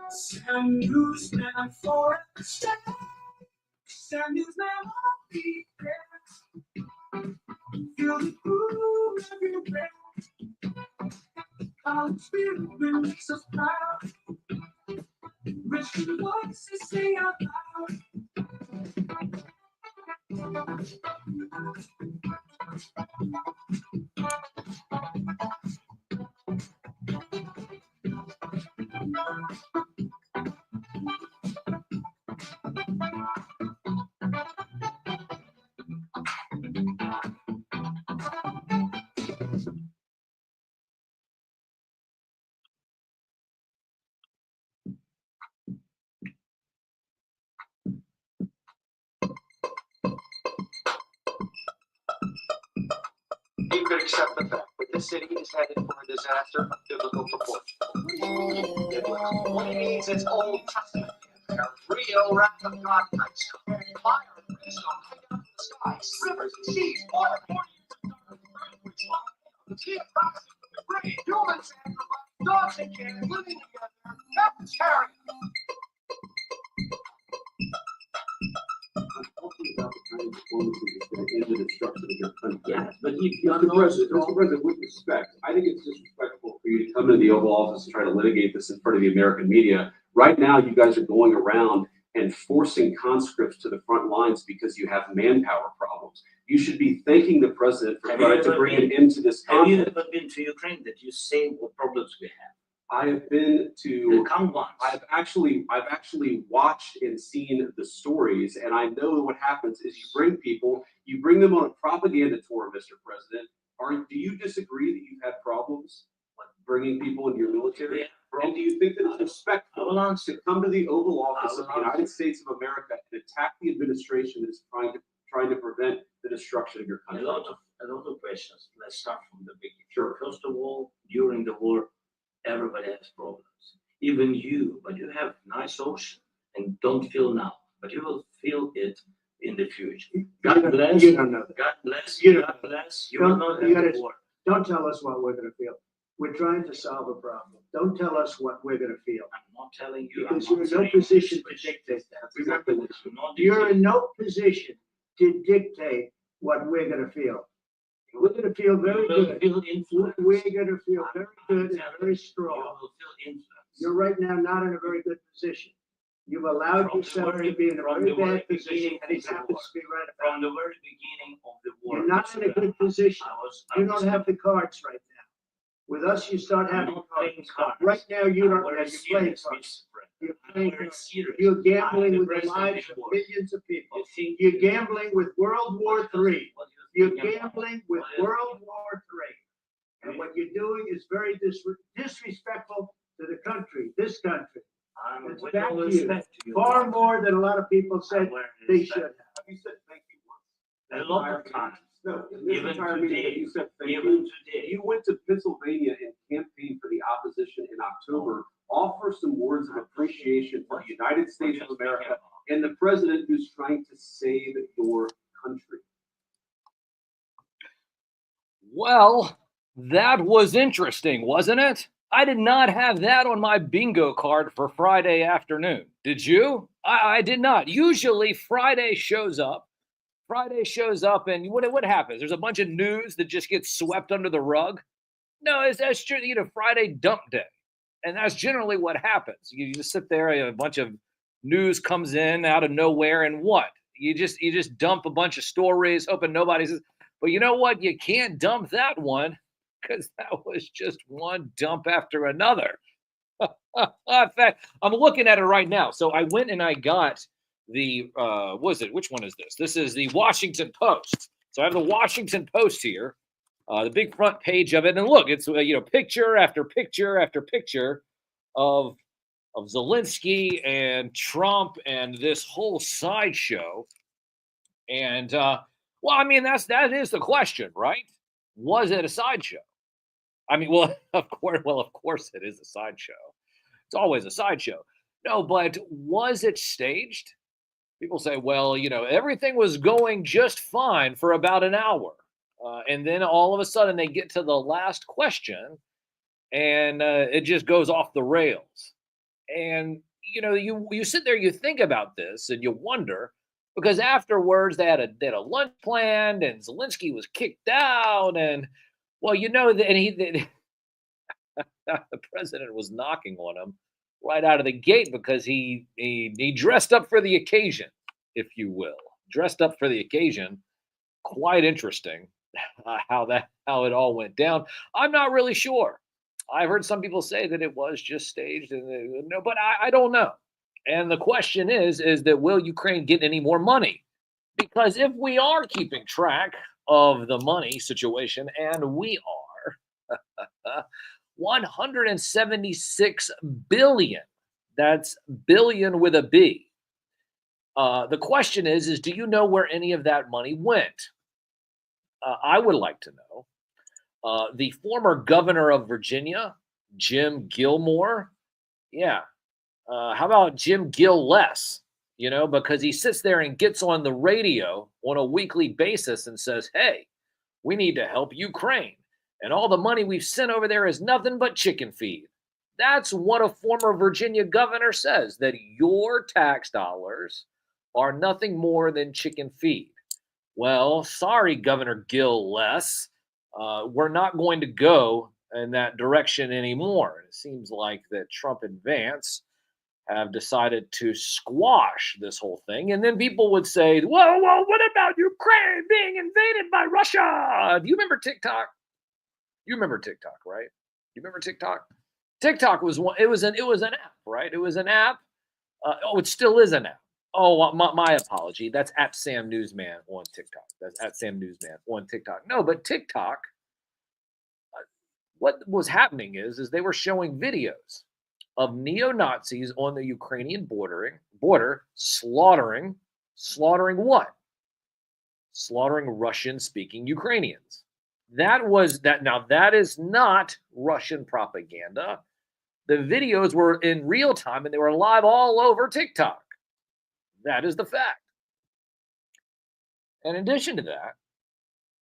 Send NewsMan for a step. Send NewsMan on the air. Feel the groove everywhere. Our spirit makes us proud. Wish the voices say out loud. You could accept the fact that the city is headed for a disaster of biblical proportion. What it needs is Old Testament. Real wrath of God types. Fire and brimstone coming down from the skies. Rivers and seas. More than 40 years of darkness. Which one? The sea of toxic debris. Human sacrifice. Dogs and cats living together. That's carrying. Yeah, but Mr. President, with respect, I think it's disrespectful for you to come into the Oval Office and try to litigate this in front of the American media. Right now, you guys are going around and forcing conscripts to the front lines because you have manpower problems. You should be thanking the president for trying to bring an end to this conflict. Have you ever been to Ukraine that you say what problems we have? I have been to. Come once. I've actually watched and seen the stories, and I know what happens is you bring them on a propaganda tour, Mr. President. Do you disagree that you've had problems like bringing people into your military? Yeah. And do you think that it's respectful to come to the Oval Office of the United States of America and attack the administration that is trying to prevent the destruction of your country? A lot of questions. Let's start from the beginning. Sure. First of all, during the war, everybody has problems. Even you, but you have nice ocean and don't feel now, but you will feel it in the future. God bless. You don't know that. God bless. You God bless. You will not have the war. Don't tell us what we're going to feel. We're trying to solve a problem. Don't tell us what we're going to feel. I'm not telling you. Because you're in no position to dictate that. Remember this. You're in no position to dictate what we're going to feel. We're going to feel very good. We're going to feel very good and very strong. You're right now not in a very good position. You've allowed yourself to be in a very bad position, and it happens to be right from the very beginning of the war. You're not in a good position. You don't have the cards right now. With us, you start having cards. Right now, you don't have your playing cards. You're playing cards. You're gambling with the lives of millions of people. You're gambling with World War III. You're gambling with World War III. And what you're doing is very disrespectful to the country, this country. It's back to you. Far more than a lot of people said they should have. You said thank you once. A lot of times. No, even today. You said thank you. Today. You went to Pennsylvania and campaigned for the opposition in October. Offer some words of appreciation for the United States of America and the president who's trying to save your country. Well, that was interesting, wasn't it? I did not have that on my bingo card for Friday afternoon. Did you? I did not. Usually Friday shows up. And what happens? There's a bunch of news that just gets swept under the rug. No, that's true. Friday dump day. And that's generally what happens. You just sit there, a bunch of news comes in out of nowhere, and what? You just dump a bunch of stories, hoping nobody says. But you know what? You can't dump that one because that was just one dump after another. In fact, I'm looking at it right now. So I went and I got the, which one is this? This is the Washington Post. So I have the Washington Post here, the big front page of it. And look, it's, picture after picture after picture of Zelensky and Trump and this whole sideshow. And, that is the question, right? Was it a sideshow? Of course it is a sideshow. It's always a sideshow. No, but was it staged? People say, well, everything was going just fine for about an hour. And then all of a sudden they get to the last question and it just goes off the rails. And you sit there, you think about this, and you wonder because afterwards they had a lunch planned, and Zelensky was kicked out, and well, the president was knocking on him right out of the gate because he dressed up for the occasion, if you will, dressed up for the occasion. Quite interesting how it all went down. I'm not really sure. I've heard some people say that it was just staged, and no, but I don't know. And the question is that will Ukraine get any more money? Because if we are keeping track of the money situation, and we are, 176 billion. That's billion with a B. The question is do you know where any of that money went? I would like to know. The former governor of Virginia, Jim Gilmore. Yeah. How about Jim Gill less? Because he sits there and gets on the radio on a weekly basis and says, hey, we need to help Ukraine. And all the money we've sent over there is nothing but chicken feed. That's what a former Virginia governor says, that your tax dollars are nothing more than chicken feed. Well, sorry, Governor Gill less. We're not going to go in that direction anymore. It seems like that Trump and Vance have decided to squash this whole thing. And then people would say, well, what about Ukraine being invaded by Russia? Do you remember TikTok? You remember TikTok, right? You remember TikTok? TikTok was one. It was an app, right? It was an app. It still is an app. Oh, my apology. That's at Sam Newsman on TikTok. That's at Sam Newsman on TikTok. No, but TikTok. What was happening is they were showing videos of neo-Nazis on the Ukrainian border slaughtering what? Slaughtering Russian-speaking Ukrainians. Now that is not Russian propaganda. The videos were in real time and they were live all over TikTok. That is the fact. In addition to that,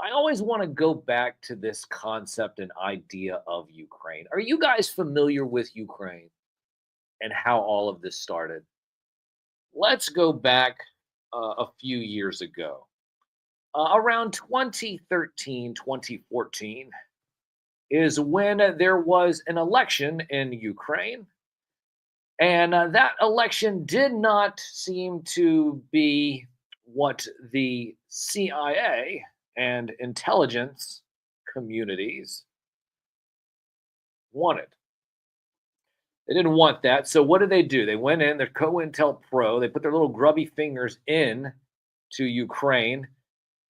I always want to go back to this concept and idea of Ukraine. Are you guys familiar with Ukraine and how all of this started? Let's go back a few years ago. Around 2013, 2014 is when there was an election in Ukraine. And that election did not seem to be what the CIA and intelligence communities wanted. They didn't want that. So what did they do? They went in, they're COINTELPRO, they put their little grubby fingers in to Ukraine.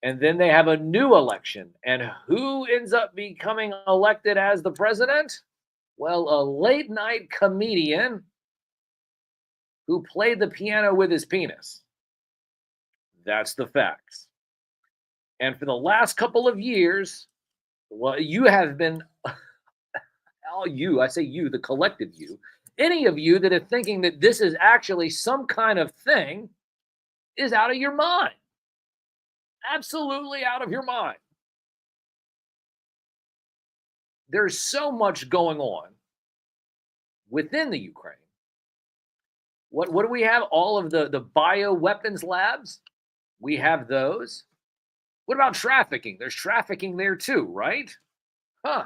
And then they have a new election. And who ends up becoming elected as the president? Well, a late night comedian who played the piano with his penis. That's the facts. And for the last couple of years, well, you have been, all you, I say you, the collective you, any of you that are thinking that this is actually some kind of thing is out of your mind. Absolutely out of your mind. There's so much going on within the Ukraine. What do we have? All of the bioweapons labs? We have those. What about trafficking? There's trafficking there too, right? Huh.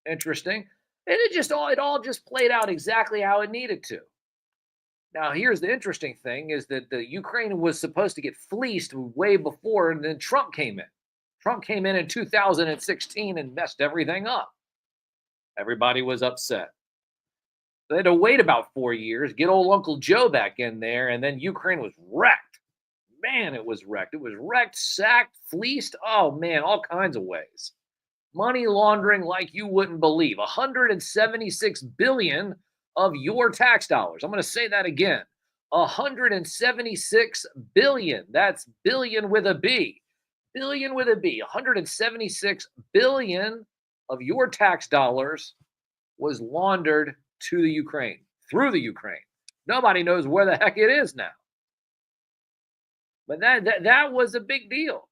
Interesting. And it all just played out exactly how it needed to. Now, here's the interesting thing is that the Ukraine was supposed to get fleeced way before, and then Trump came in. Trump came in 2016 and messed everything up. Everybody was upset. They had to wait about 4 years, get old Uncle Joe back in there, and then Ukraine was wrecked. Man, it was wrecked. It was wrecked, sacked, fleeced. Oh, man, all kinds of ways. Money laundering like you wouldn't believe. 176 billion of your tax dollars. I'm going to say that again. 176 billion. That's billion with a B. Billion with a B. 176 billion of your tax dollars was laundered to the Ukraine, through the Ukraine. Nobody knows where the heck it is now. But that was a big deal.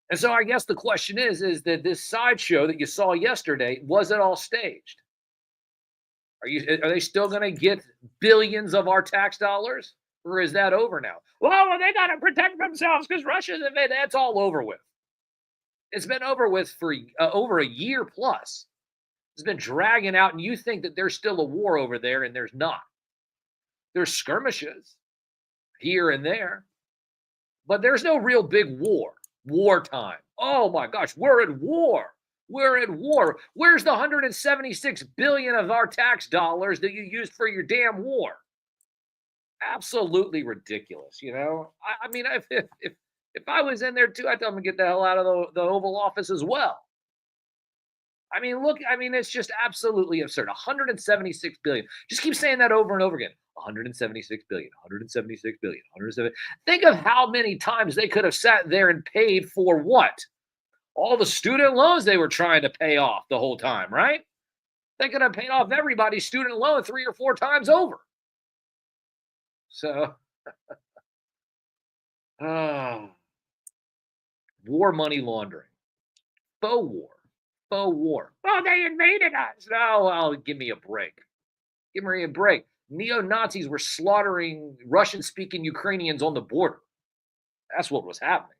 And so I guess the question is that this sideshow that you saw yesterday, was it all staged? Are they still going to get billions of our tax dollars? Or is that over now? Well, they got to protect themselves because Russia's invaded. That's all over with. It's been over with for over a year plus. It's been dragging out, and you think that there's still a war over there, and there's not. There's skirmishes here and there, but there's no real big war. Wartime. Oh my gosh, we're at war. We're at war. Where's the 176 billion of our tax dollars that you used for your damn war? Absolutely ridiculous, you know? I mean, if I was in there too, I'd tell them to get the hell out of the Oval Office as well. I mean, look, I mean, it's just absolutely absurd. 176 billion. Just keep saying that over and over again. 176 billion, 176 billion, 170. Think of how many times they could have sat there and paid for what? All the student loans they were trying to pay off the whole time, right? They could have paid off everybody's student loan 3 or 4 times over. So, war money laundering, faux war. Oh, they invaded us. No, well, give me a break. Give me a break. Neo-Nazis were slaughtering Russian-speaking Ukrainians on the border. That's what was happening.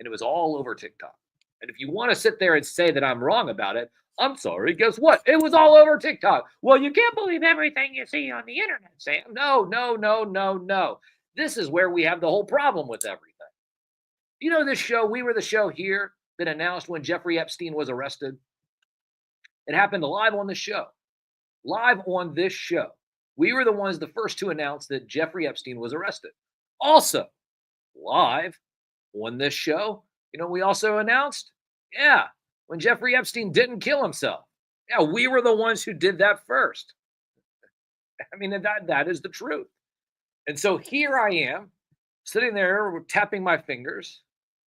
And it was all over TikTok. And if you want to sit there and say that I'm wrong about it, I'm sorry. Guess what? It was all over TikTok. Well, you can't believe everything you see on the internet, Sam. No. This is where we have the whole problem with everything. You know this show, We Were the Show here, that announced when Jeffrey Epstein was arrested? It happened live on the show. Live on this show. We were the ones, the first to announce that Jeffrey Epstein was arrested. Also, live on this show, you know, we also announced, when Jeffrey Epstein didn't kill himself. Yeah, we were the ones who did that first. I mean, that is the truth. And so here I am, sitting there, tapping my fingers,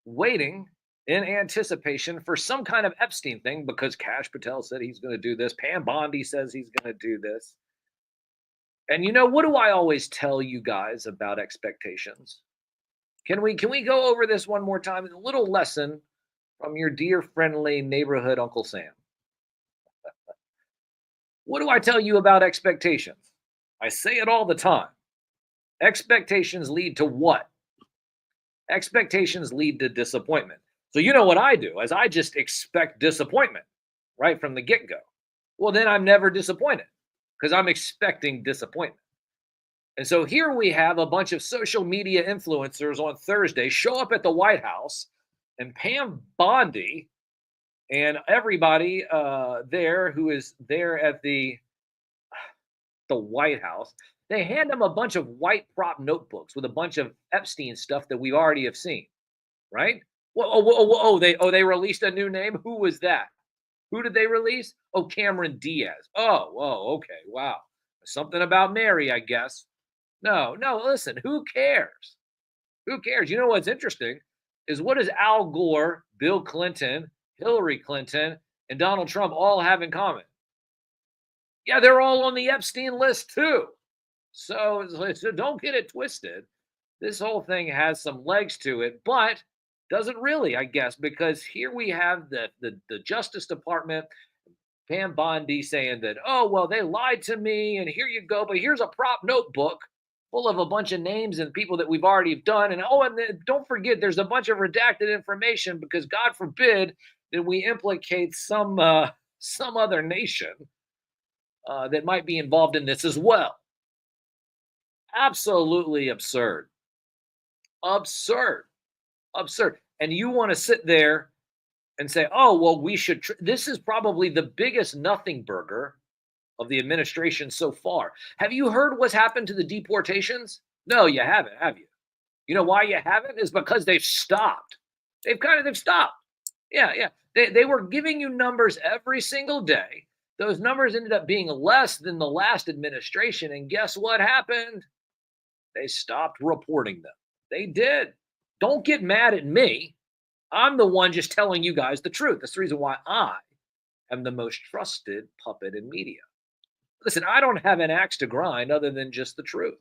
waiting in anticipation for some kind of Epstein thing, because Kash Patel said he's going to do this. Pam Bondi says he's going to do this. And you know, what do I always tell you guys about expectations? Can we go over this one more time? A little lesson from your dear, friendly neighborhood Uncle Sam. What do I tell you about expectations? I say it all the time. Expectations lead to what? Expectations lead to disappointment. So you know what I do, is I just expect disappointment right from the get-go. Well, then I'm never disappointed because I'm expecting disappointment. And so here we have a bunch of social media influencers on Thursday show up at the White House, and Pam Bondi and everybody there who is there at the White House, they hand them a bunch of white prop notebooks with a bunch of Epstein stuff that we already have seen, right? They released a new name. Who was that? Who did they release? Oh, Cameron Diaz. Oh, okay, wow. Something about Mary, I guess. No, listen, who cares? Who cares? You know what's interesting is, what does Al Gore, Bill Clinton, Hillary Clinton, and Donald Trump all have in common? Yeah, they're all on the Epstein list too. So don't get it twisted. This whole thing has some legs to it, but doesn't really, I guess, because here we have the Justice Department, Pam Bondi saying that, oh, well, they lied to me, and here you go, but here's a prop notebook full of a bunch of names and people that we've already done. And then don't forget, there's a bunch of redacted information because God forbid that we implicate some other nation that might be involved in this as well. Absolutely absurd. Absurd. And you want to sit there and say, oh, well, we should. This is probably the biggest nothing burger of the administration so far. Have you heard what's happened to the deportations? No, you haven't, have you? You know why you haven't? Is because they've stopped. They've stopped. Yeah. They were giving you numbers every single day. Those numbers ended up being less than the last administration. And guess what happened? They stopped reporting them. They did. Don't get mad at me. I'm the one just telling you guys the truth. That's the reason why I am the most trusted puppet in media. Listen, I don't have an axe to grind other than just the truth.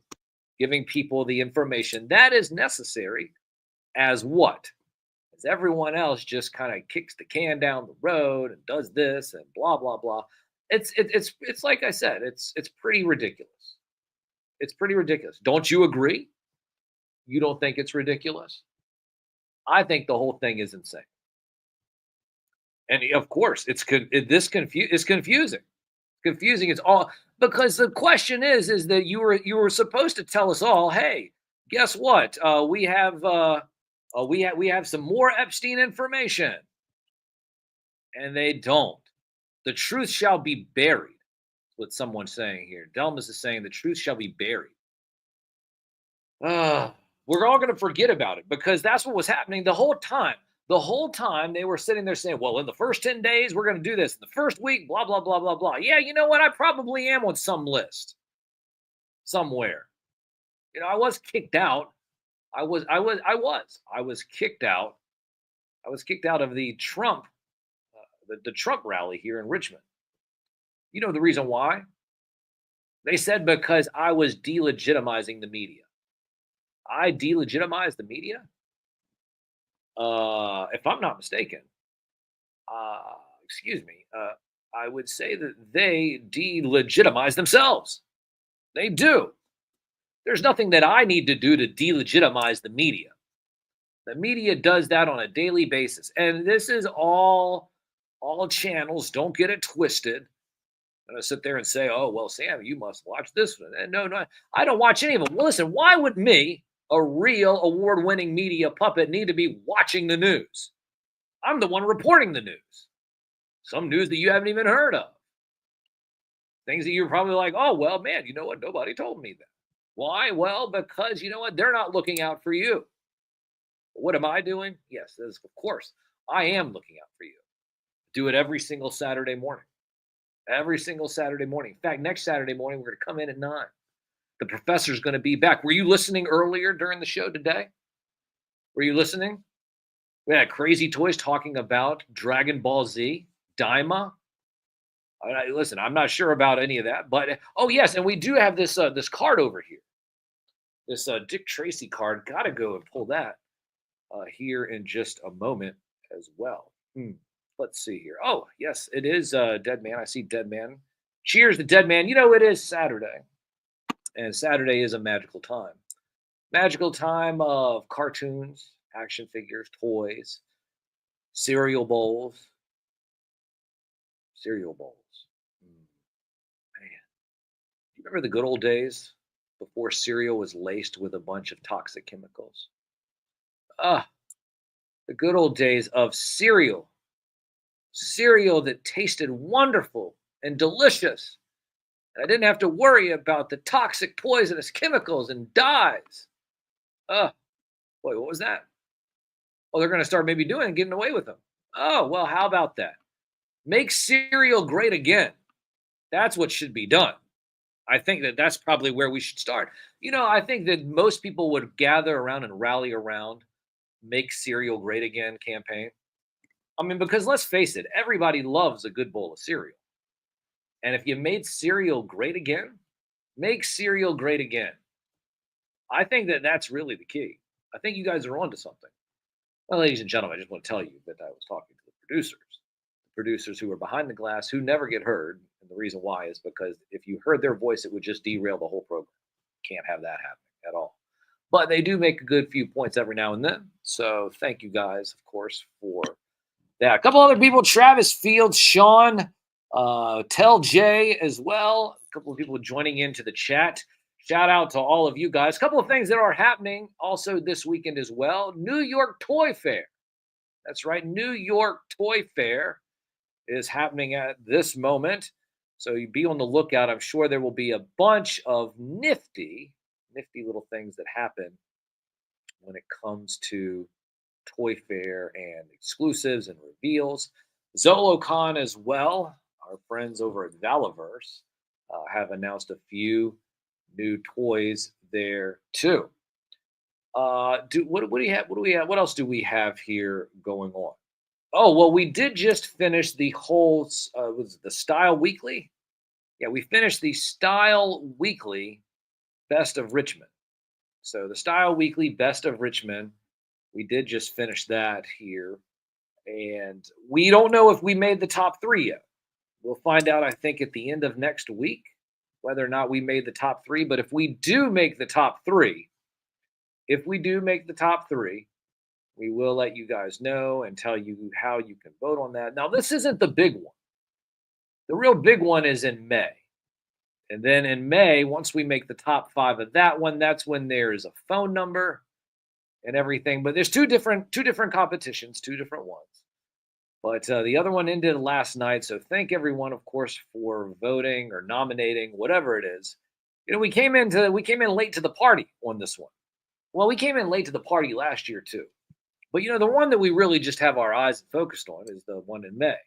Giving people the information that is necessary as what? As everyone else just kind of kicks the can down the road and does this and blah, blah, blah. It's like I said, it's pretty ridiculous. It's pretty ridiculous. Don't you agree? You don't think it's ridiculous? I think the whole thing is insane. And of course, it's confusing. Confusing. It's all because the question is that you were supposed to tell us all, hey, guess what? We have some more Epstein information, and they don't. The truth shall be buried. That's what someone's saying here. Delmas is saying the truth shall be buried. We're all going to forget about it because that's what was happening the whole time. The whole time they were sitting there saying, well, in the first 10 days, we're going to do this. In the first week, blah, blah, blah, blah, blah. Yeah, you know what? I probably am on some list somewhere. You know, I was kicked out. I was kicked out. I was kicked out of the Trump rally here in Richmond. You know the reason why? They said because I was delegitimizing the media. I delegitimized the media? If I'm not mistaken, I would say that they delegitimize themselves. They do. There's nothing that I need to do to delegitimize the media. The media does that on a daily basis. And this is all channels. Don't get it twisted. I'm going to sit there and say, oh, well, Sam, you must watch this one. And no, I don't watch any of them. Well, listen, why would me, a real award-winning media puppet, need to be watching the news? I'm the one reporting the news. Some news that you haven't even heard of. Things that you're probably like, oh, well, man, you know what? Nobody told me that. Why? Well, because you know what? They're not looking out for you. What am I doing? Yes, of course, I am looking out for you. Do it every single Saturday morning. Every single Saturday morning. In fact, next Saturday morning, we're going to come in at 9. The professor's going to be back. Were you listening earlier during the show today? Were you listening? We had Crazy Toys talking about Dragon Ball Z, Daima. Listen, I'm not sure about any of that, but oh yes, and we do have this card over here. This Dick Tracy card. Got to go and pull that here in just a moment as well. Let's see here. Oh yes, it is Dead Man. I see Dead Man. Cheers to Dead Man. You know it is Saturday. And Saturday is a magical time. Magical time of cartoons, action figures, toys, cereal bowls. Cereal bowls. Man. You remember the good old days before cereal was laced with a bunch of toxic chemicals? The good old days of cereal. Cereal that tasted wonderful and delicious. I didn't have to worry about the toxic, poisonous chemicals and dyes. Boy, what was that? Oh, they're going to start maybe getting away with them. Oh, well, how about that? Make cereal great again. That's what should be done. I think that's probably where we should start. You know, I think that most people would gather around and rally around Make Cereal Great Again campaign. I mean, because let's face it, everybody loves a good bowl of cereal. And if you made cereal great again, make cereal great again. I think that's really the key. I think you guys are onto something. Well, ladies and gentlemen, I just want to tell you that I was talking to the producers who are behind the glass, who never get heard. And the reason why is because if you heard their voice, it would just derail the whole program. Can't have that happening at all. But they do make a good few points every now and then. So thank you guys, of course, for that. A couple other people, Travis Fields, Sean, Tell Jay as well. A couple of people joining into the chat. Shout out to all of you guys. A couple of things that are happening also this weekend as well. New York Toy Fair. That's right. New York Toy Fair is happening at this moment. So you be on the lookout. I'm sure there will be a bunch of nifty little things that happen when it comes to Toy Fair and exclusives and reveals. ZoloCon as well. Our friends over at Valaverse have announced a few new toys there too. What do we have? What else do we have here going on? Oh, well, we did just finish the whole was it the Style Weekly? Yeah, we finished the Style Weekly Best of Richmond. So the Style Weekly Best of Richmond, we did just finish that here. And we don't know if we made the top 3 yet. We'll find out, I think, at the end of next week whether or not we made the top 3. But if we do make the top 3, we will let you guys know and tell you how you can vote on that. Now, this isn't the big one. The real big one is in May. And then in May, once we make the top 5 of that one, that's when there is a phone number and everything. But there's two different competitions, 2 different ones. But the other one ended last night. So thank everyone, of course, for voting or nominating, whatever it is. You know, we came in late to the party on this one. Well, we came in late to the party last year too. But you know, the one that we really just have our eyes focused on is the one in May.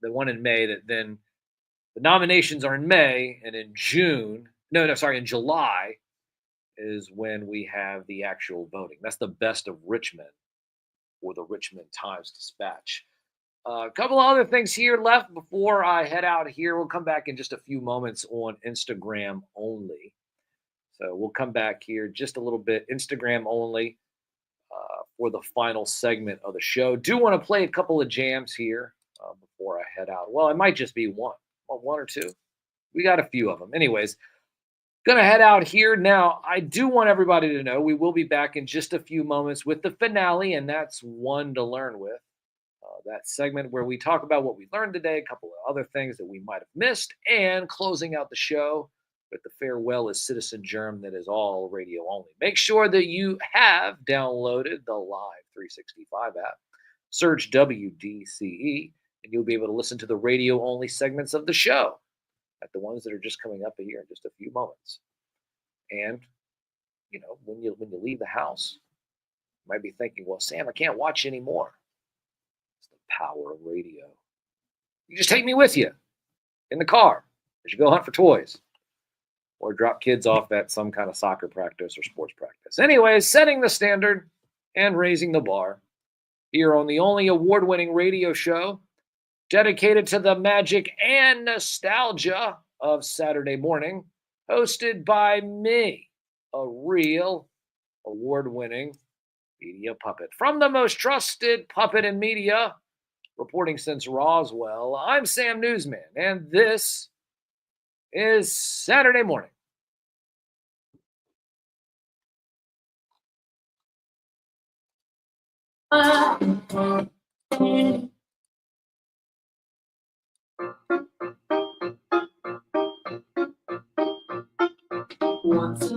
The one in May that then the nominations are in May, and in in July is when we have the actual voting. That's the best of Richmond or the Richmond Times-Dispatch. A couple of other things here left before I head out here. We'll come back in just a few moments on Instagram only. So we'll come back here just a little bit, Instagram only, for the final segment of the show. Do want to play a couple of jams here before I head out. Well, it might just be one or two. We got a few of them. Anyways, gonna head out here now. I do want everybody to know we will be back in just a few moments with the finale, and that's One to Learn With. That segment where we talk about what we learned today, a couple of other things that we might have missed, and closing out the show with the farewell as Citizen Germ that is all radio only. Make sure that you have downloaded the Live 365 app. Search WDCE, and you'll be able to listen to the radio only segments of the show, like the ones that are just coming up here in just a few moments. And, you know, when you leave the house, you might be thinking, well, Sam, I can't watch anymore. It's the power of radio. You just take me with you in the car as you go hunt for toys or drop kids off at some kind of soccer practice or sports practice. Anyways, setting the standard and raising the bar here on the only award-winning radio show dedicated to the magic and nostalgia of Saturday morning, hosted by me, a real award-winning media puppet. From the most trusted puppet in media, reporting since Roswell, I'm Sam Newsman, and this is Saturday Morning. Once